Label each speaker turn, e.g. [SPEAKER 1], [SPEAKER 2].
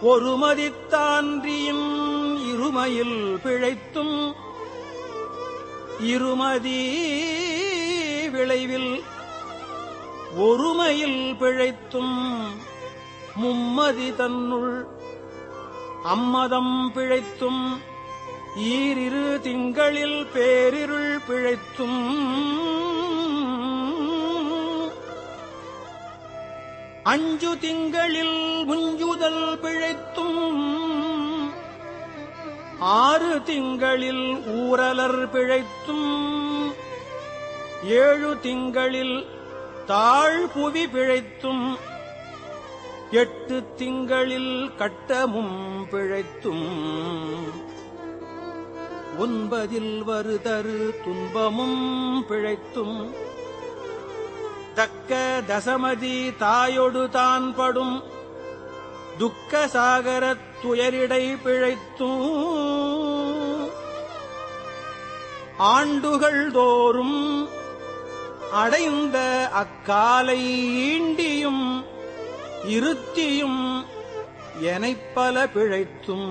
[SPEAKER 1] ஒருமதித்தான்றியும் இருமையில் பிழைத்தும் இருமதி விளைவில் ஒருமையில் பிழைத்தும் மும்மதி தன்னுள் அம்மதம் பிழைத்தும் ஈரிரு திங்களில் பேரிருள் பிழைத்தும் அஞ்சு திங்களில் முஞ்சுதல் பிழைத்தும் ஆறு திங்களில் ஊரலர் பிழைத்தும் ஏழு திங்களில் தாழ்புவி பிழைத்தும் எட்டு திங்களில் கட்டமும் பிழைத்தும் ஒன்பதில் வருதரு துன்பமும் பிழைத்தும் தக்க தசமதி தாயொடு தான் படும் துக்க சாகரத் துயரிடை பிழைத்தும் ஆண்டுகள் தோறும் அடைந்த அக்காலை ஈண்டியும் இருத்தியும் எனைப்பல பிழைத்தும்